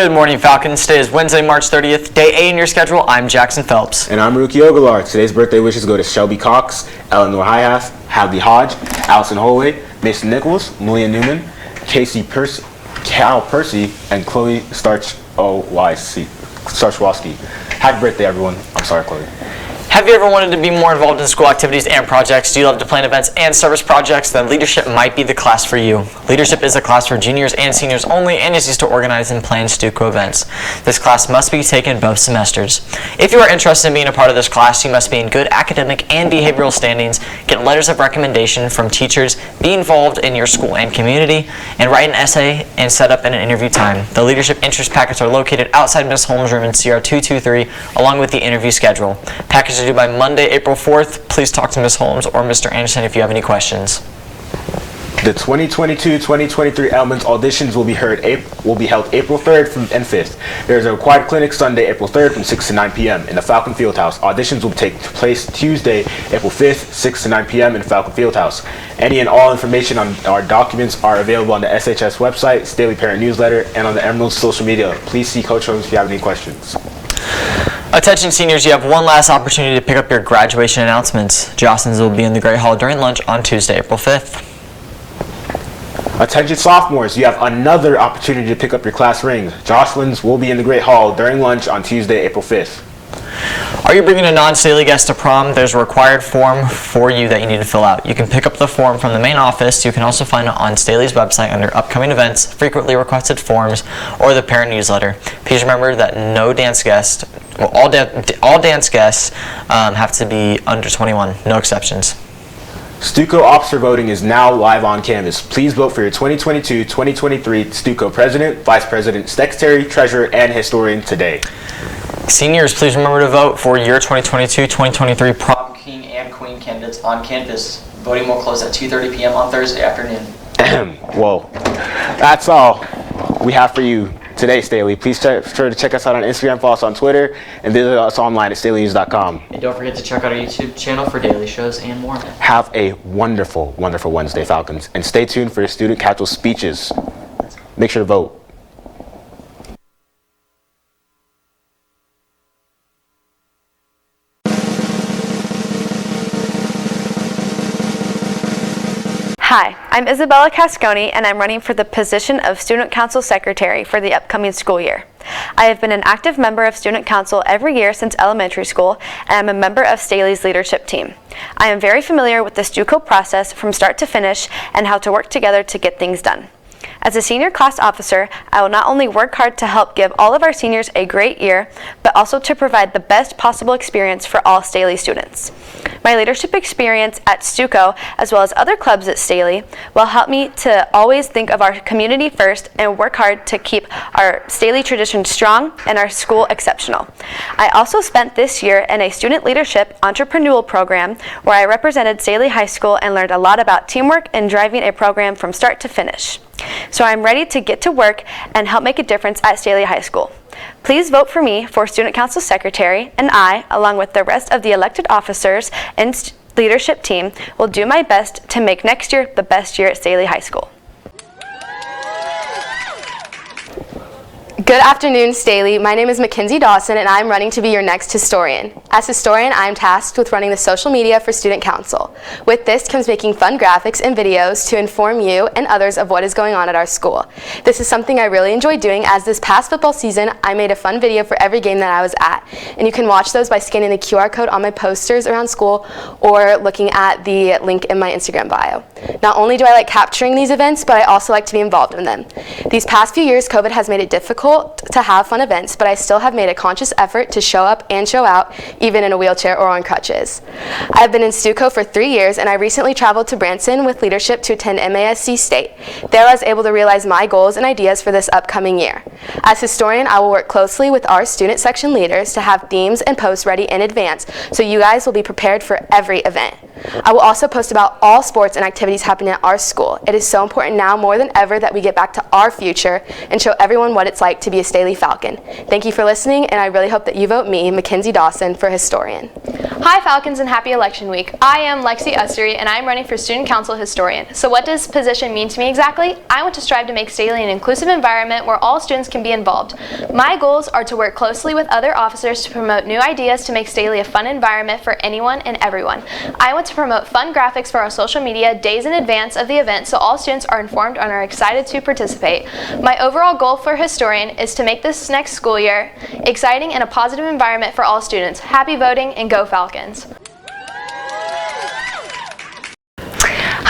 Good morning, Falcons. Today is Wednesday, March 30th, day A in your schedule. I'm Jackson Phelps. And I'm Ruki Ogalar. Today's birthday wishes go to Shelby Cox, Eleanor Hyas, Hadley Hodge, Allison Holloway, Mason Nichols, Malia Newman, Casey Percy, Cal Percy, and Chloe Starchwowski. Happy birthday, everyone. I'm sorry, Chloe. Have you ever wanted to be more involved in school activities and projects? Do you love to plan events and service projects? Then Leadership might be the class for you. Leadership is a class for juniors and seniors only and is used to organize and plan STTV events. This class must be taken both semesters. If you are interested in being a part of this class, you must be in good academic and behavioral standings, get letters of recommendation from teachers, be involved in your school and community, and write an essay and set up an interview time. The Leadership interest packets are located outside Ms. Holmes' room in CR 223 along with the interview schedule. Packages are due by Monday, April 4th. Please talk to Ms. Holmes or Mr. Anderson if you have any questions. The 2022-2023 Elements Auditions will be held April 3rd and 5th. There is a required clinic Sunday, April 3rd from 6 to 9 p.m. in the Falcon Fieldhouse. Auditions will take place Tuesday, April 5th, 6 to 9 p.m. in the Falcon Fieldhouse. Any and all information on our documents are available on the SHS website, Staley Parent Newsletter, and on the Emerald's social media. Please see Coach Holmes if you have any questions. Attention seniors, you have one last opportunity to pick up your graduation announcements. Jostens will be in the Great Hall during lunch on Tuesday, April 5th. Attention sophomores, you have another opportunity to pick up your class rings. Jocelyn's will be in the Great Hall during lunch on Tuesday, April 5th. Are you bringing a non-Staley guest to prom? There's a required form for you that you need to fill out. You can pick up the form from the main office. You can also find it on Staley's website under upcoming events, frequently requested forms, or the parent newsletter. Please remember that all dance guests have to be under 21, no exceptions. Stuco Officer voting is now live on Canvas. Please vote for your 2022-2023 Stuco President, Vice President, Secretary, Treasurer, and Historian today. Seniors, please remember to vote for your 2022-2023 Prom King and Queen candidates on Canvas. Voting will close at 2:30 p.m. on Thursday afternoon. Whoa. That's all we have for you today, Staley. Please be sure to check us out on Instagram, follow us on Twitter, and visit us online at StaleyNews.com. And don't forget to check out our YouTube channel for daily shows and more. Have a wonderful, wonderful Wednesday, Falcons, and stay tuned for your student council speeches. Make sure to vote. Hi, I'm Isabella Casconi, and I'm running for the position of Student Council Secretary for the upcoming school year. I have been an active member of Student Council every year since elementary school, and I'm a member of Staley's leadership team. I am very familiar with the Stuco process from start to finish and how to work together to get things done. As a senior class officer, I will not only work hard to help give all of our seniors a great year, but also to provide the best possible experience for all Staley students. My leadership experience at Stuco, as well as other clubs at Staley, will help me to always think of our community first and work hard to keep our Staley tradition strong and our school exceptional. I also spent this year in a student leadership entrepreneurial program where I represented Staley High School and learned a lot about teamwork and driving a program from start to finish. So I'm ready to get to work and help make a difference at Staley High School. Please vote for me for Student Council Secretary, and I, along with the rest of the elected officers and leadership team, will do my best to make next year the best year at Staley High School. Good afternoon, Staley. My name is Mackenzie Dawson, and I'm running to be your next historian. As historian, I am tasked with running the social media for Student Council. With this comes making fun graphics and videos to inform you and others of what is going on at our school. This is something I really enjoy doing, as this past football season, I made a fun video for every game that I was at. And you can watch those by scanning the QR code on my posters around school or looking at the link in my Instagram bio. Not only do I like capturing these events, but I also like to be involved in them. These past few years, COVID has made it difficult to have fun events, but I still have made a conscious effort to show up and show out, even in a wheelchair or on crutches. I have been in Stuco for 3 years, and I recently traveled to Branson with leadership to attend MASC State. There I was able to realize my goals and ideas for this upcoming year. As historian, I will work closely with our student section leaders to have themes and posts ready in advance, so you guys will be prepared for every event. I will also post about all sports and activities happening at our school. It is so important now more than ever that we get back to our future and show everyone what it's like to be a Staley Falcon. Thank you for listening, and I really hope that you vote me, Mackenzie Dawson, for historian. Hi Falcons, and happy election week. I am Lexi Ussery, and I'm running for Student Council Historian. So what does position mean to me exactly? I want to strive to make Staley an inclusive environment where all students can can be involved. My goals are to work closely with other officers to promote new ideas to make Staley a fun environment for anyone and everyone. I want to promote fun graphics for our social media days in advance of the event so all students are informed and are excited to participate. My overall goal for historian is to make this next school year exciting and a positive environment for all students. Happy voting and go Falcons!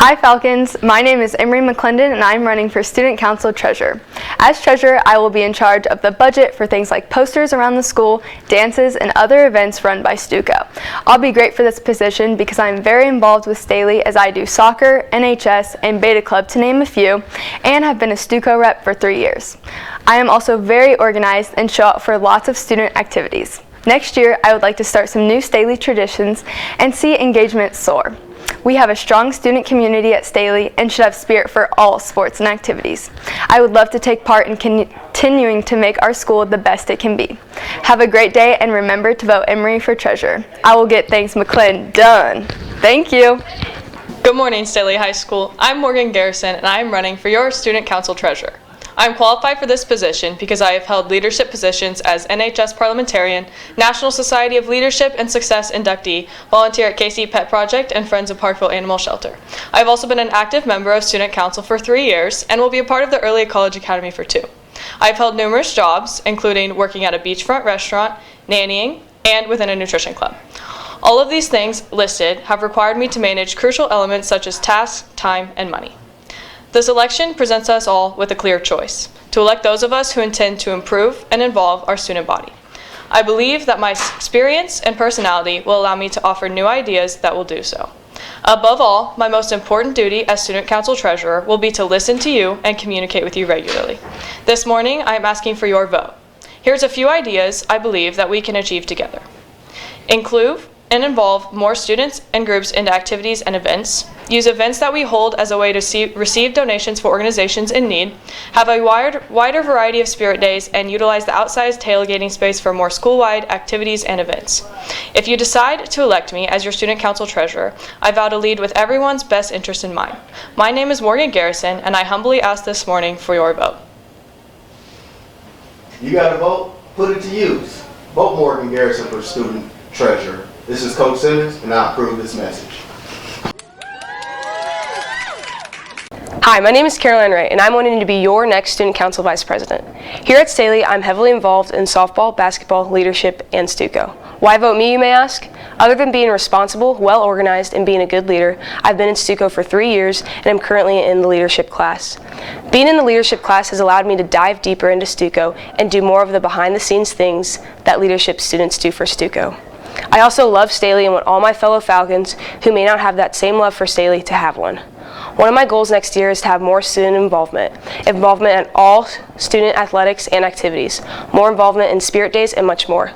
Hi Falcons, my name is Emory Mcclendon and I'm running for Student Council Treasurer. As Treasurer, I will be in charge of the budget for things like posters around the school, dances, and other events run by Stuco. I'll be great for this position because I'm very involved with Staley as I do soccer, NHS, and Beta Club to name a few, and have been a Stuco rep for 3 years. I am also very organized and show up for lots of student activities. Next year, I would like to start some new Staley traditions and see engagement soar. We have a strong student community at Staley and should have spirit for all sports and activities. I would love to take part in continuing to make our school the best it can be. Have a great day and remember to vote Emory for treasurer. I will get things McClendon done. Thank you. Good morning, Staley High School. I'm Morgan Garrison and I am running for your Student Council Treasurer. I'm qualified for this position because I have held leadership positions as NHS parliamentarian, National Society of Leadership and Success inductee, volunteer at KC Pet Project, and Friends of Parkville Animal Shelter. I've also been an active member of Student Council for 3 years and will be a part of the Early College Academy for 2. I've held numerous jobs, including working at a beachfront restaurant, nannying, and within a nutrition club. All of these things listed have required me to manage crucial elements such as tasks, time, and money. This election presents us all with a clear choice, to elect those of us who intend to improve and involve our student body. I believe that my experience and personality will allow me to offer new ideas that will do so. Above all, my most important duty as Student Council Treasurer will be to listen to you and communicate with you regularly. This morning, I am asking for your vote. Here's a few ideas I believe that we can achieve together. Include and involve more students and groups into activities and events, use events that we hold as a way to receive donations for organizations in need, have a wider variety of spirit days, and utilize the outsized tailgating space for more school-wide activities and events. If you decide to elect me as your Student Council Treasurer, I vow to lead with everyone's best interest in mind. My name is Morgan Garrison, and I humbly ask this morning for your vote. You got to vote, put it to use. Vote Morgan Garrison for Student Treasurer. This is Coach Simmons, and I approve this message. Hi, my name is Caroline Ray, and I'm wanting to be your next Student Council Vice President. Here at Staley, I'm heavily involved in softball, basketball, leadership, and Stuco. Why vote me, you may ask? Other than being responsible, well-organized, and being a good leader, I've been in Stuco for 3 years, and I'm currently in the leadership class. Being in the leadership class has allowed me to dive deeper into Stuco and do more of the behind-the-scenes things that leadership students do for Stuco. I also love Staley and want all my fellow Falcons who may not have that same love for Staley to have one. One of my goals next year is to have more student involvement in all student athletics and activities, more involvement in spirit days, and much more.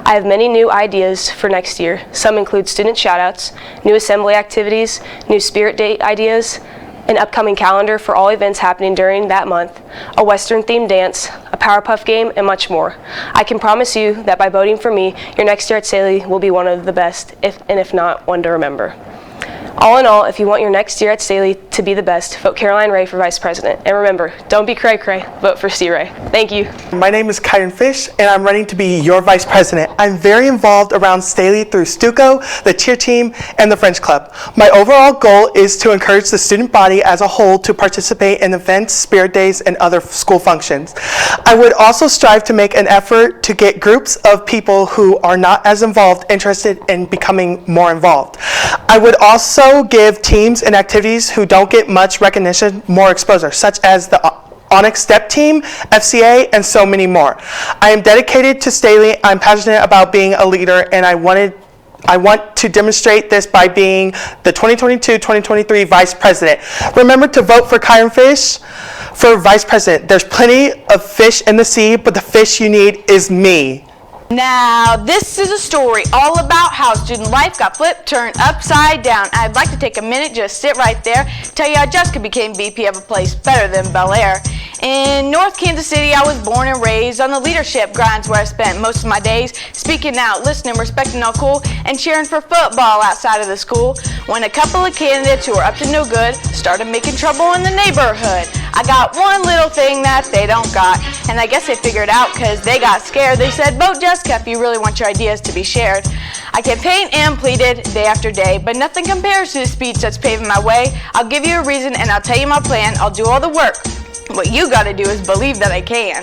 I have many new ideas for next year. Some include student shoutouts, new assembly activities, new spirit day ideas, an upcoming calendar for all events happening during that month, a Western-themed dance, a Powerpuff game, and much more. I can promise you that by voting for me, your next year at Staley will be one of the best, if not one to remember. All in all, if you want your next year at Staley to be the best, vote Caroline Ray for Vice President. And remember, don't be cray-cray, vote for C. Ray. Thank you. My name is Kyron Fish, and I'm running to be your Vice President. I'm very involved around Staley through Stuco, the cheer team, and the French Club. My overall goal is to encourage the student body as a whole to participate in events, spirit days, and other school functions. I would also strive to make an effort to get groups of people who are not as involved interested in becoming more involved. I would also give teams and activities who don't get much recognition more exposure, such as the Onyx Step Team, FCA, and so many more. I am dedicated to Staley. I'm passionate about being a leader, and I want to demonstrate this by being the 2022-2023 Vice President. Remember to vote for Kyron Fish for Vice President. There's plenty of fish in the sea, but the fish you need is me. Now, this is a story all about how student life got flipped, turned upside down. I'd like to take a minute, just sit right there, tell you how Jessica became VP of a place better than Bel Air. In North Kansas City, I was born and raised on the leadership grinds where I spent most of my days speaking out, listening, respecting all cool, and cheering for football outside of the school when a couple of candidates who were up to no good started making trouble in the neighborhood. I got one little thing that they don't got, and I guess they figured out because they got scared. They said, vote Jessica if you really want your ideas to be shared. I campaigned and pleaded day after day, but nothing compares to the speech that's paving my way. I'll give you a reason and I'll tell you my plan. I'll do all the work. What you gotta do is believe that I can.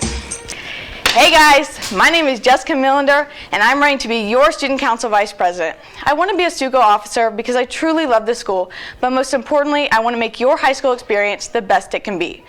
Hey guys, my name is Jessica Millander, and I'm running to be your Student Council Vice President. I want to be a STTV officer because I truly love the school, but most importantly, I want to make your high school experience the best it can be.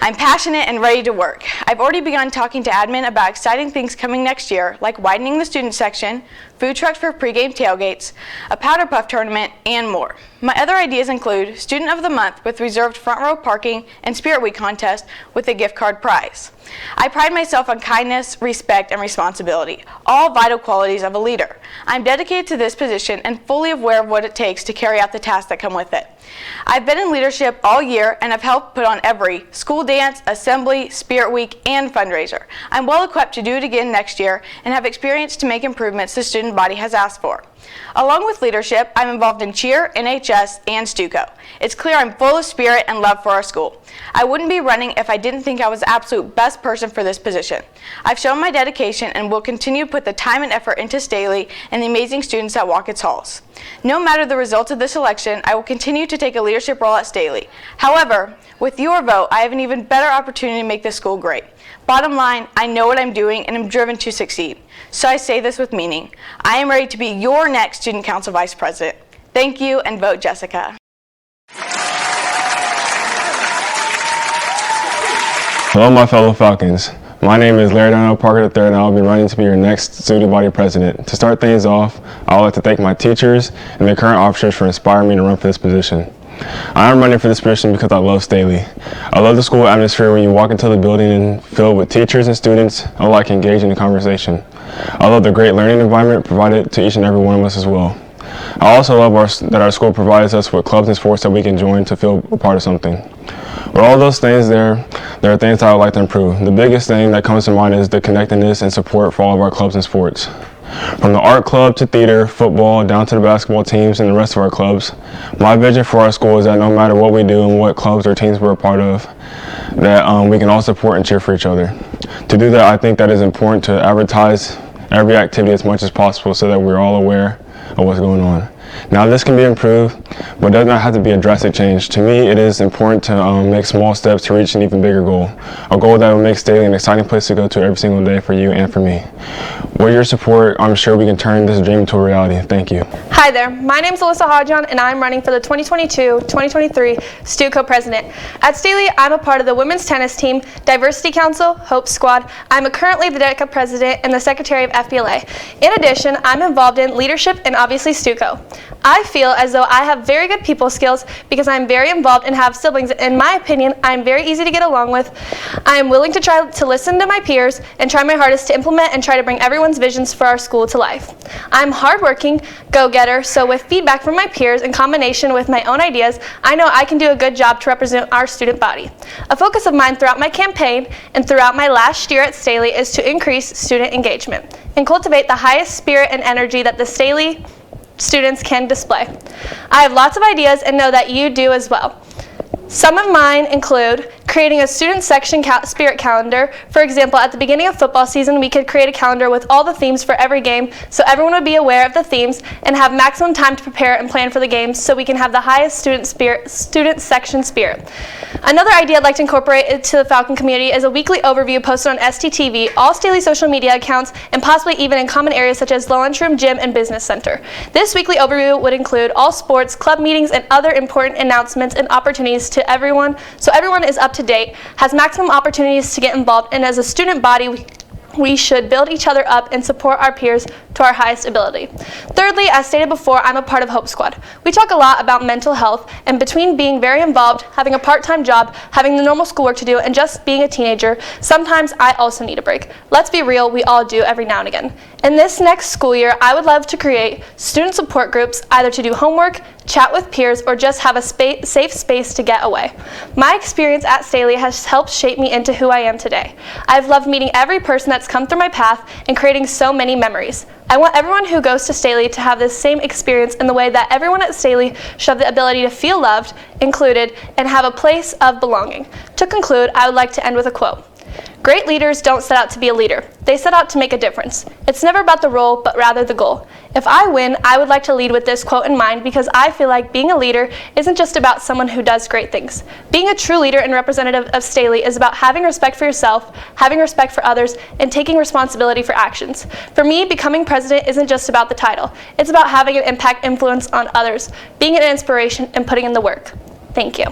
I'm passionate and ready to work. I've already begun talking to admin about exciting things coming next year, like widening the student section, food trucks for pregame tailgates, a powder puff tournament, and more. My other ideas include Student of the Month with reserved front row parking and Spirit Week contest with a gift card prize. I pride myself on kindness, respect, and responsibility, all vital qualities of a leader. I'm dedicated to this position and fully aware of what it takes to carry out the tasks that come with it. I've been in leadership all year and have helped put on every school dance, assembly, Spirit Week, and fundraiser. I'm well equipped to do it again next year and have experience to make improvements the student body has asked for. Along with leadership, I'm involved in cheer, NHS, and STTV. It's clear I'm full of spirit and love for our school. I wouldn't be running if I didn't think I was the absolute best person for this position. I've shown my dedication and will continue to put the time and effort into Staley and the amazing students that walk its halls. No matter the results of this election, I will continue to take a leadership role at Staley. However, with your vote, I have an even better opportunity to make this school great. Bottom line, I know what I'm doing and am driven to succeed. So I say this with meaning. I am ready to be your next Student Council Vice President. Thank you, and vote Jessica. Hello, my fellow Falcons. My name is Larry Donald Parker III, and I'll be running to be your next student body president. To start things off, I would like to thank my teachers and the current officers for inspiring me to run for this position. I am running for this position because I love Staley. I love the school atmosphere when you walk into the building and filled with teachers and students alike engaged in the conversation. I love the great learning environment provided to each and every one of us as well. I also love that our school provides us with clubs and sports that we can join to feel a part of something. With all those things there are things I would like to improve. The biggest thing that comes to mind is the connectedness and support for all of our clubs and sports. From the art club to theater, football, down to the basketball teams and the rest of our clubs, my vision for our school is that no matter what we do and what clubs or teams we're a part of, that we can all support and cheer for each other. To do that, I think that it's important to advertise every activity as much as possible so that we're all aware of what's going on. Now, this can be improved, but does not have to be a drastic change. To me, it is important to make small steps to reach an even bigger goal, a goal that will make Staley an exciting place to go to every single day for you and for me. With your support, I'm sure we can turn this dream into a reality. Thank you. Hi there, my name is Alyssa Hodgeon, and I'm running for the 2022-2023 STTV President. At Staley, I'm a part of the Women's Tennis Team, Diversity Council, Hope Squad. I'm currently the DECA President and the Secretary of FBLA. In addition, I'm involved in leadership and obviously STTV. I feel as though I have very good people skills because I'm very involved and have siblings. In my opinion, I'm very easy to get along with. I am willing to try to listen to my peers and try my hardest to implement and try to bring everyone's visions for our school to life. I'm hardworking, go-getter, so with feedback from my peers in combination with my own ideas, I know I can do a good job to represent our student body. A focus of mine throughout my campaign and throughout my last year at Staley is to increase student engagement and cultivate the highest spirit and energy that the Staley students can display. I have lots of ideas and know that you do as well. Some of mine include creating a student section spirit calendar. For example, at the beginning of football season, we could create a calendar with all the themes for every game so everyone would be aware of the themes and have maximum time to prepare and plan for the games so we can have the highest student section spirit. Another idea I'd like to incorporate into the Falcon community is a weekly overview posted on STTV, all Staley social media accounts, and possibly even in common areas such as lunchroom, gym, and business center. This weekly overview would include all sports, club meetings, and other important announcements and opportunities to everyone, so everyone is up to date, has maximum opportunities to get involved, and as a student body, we should build each other up and support our peers to our highest ability. Thirdly, as stated before, I'm a part of Hope Squad. We talk a lot about mental health, and between being very involved, having a part-time job, having the normal schoolwork to do, and just being a teenager, sometimes I also need a break. Let's be real, we all do every now and again. In this next school year, I would love to create student support groups, either to do homework, chat with peers, or just have a safe space to get away. My experience at Staley has helped shape me into who I am today. I've loved meeting every person that's come through my path and creating so many memories. I want everyone who goes to Staley to have this same experience in the way that everyone at Staley should have the ability to feel loved, included, and have a place of belonging. To conclude, I would like to end with a quote. Great leaders don't set out to be a leader. They set out to make a difference. It's never about the role, but rather the goal. If I win, I would like to lead with this quote in mind because I feel like being a leader isn't just about someone who does great things. Being a true leader and representative of Staley is about having respect for yourself, having respect for others, and taking responsibility for actions. For me, becoming president isn't just about the title. It's about having an impact influence on others, being an inspiration, and putting in the work. Thank you.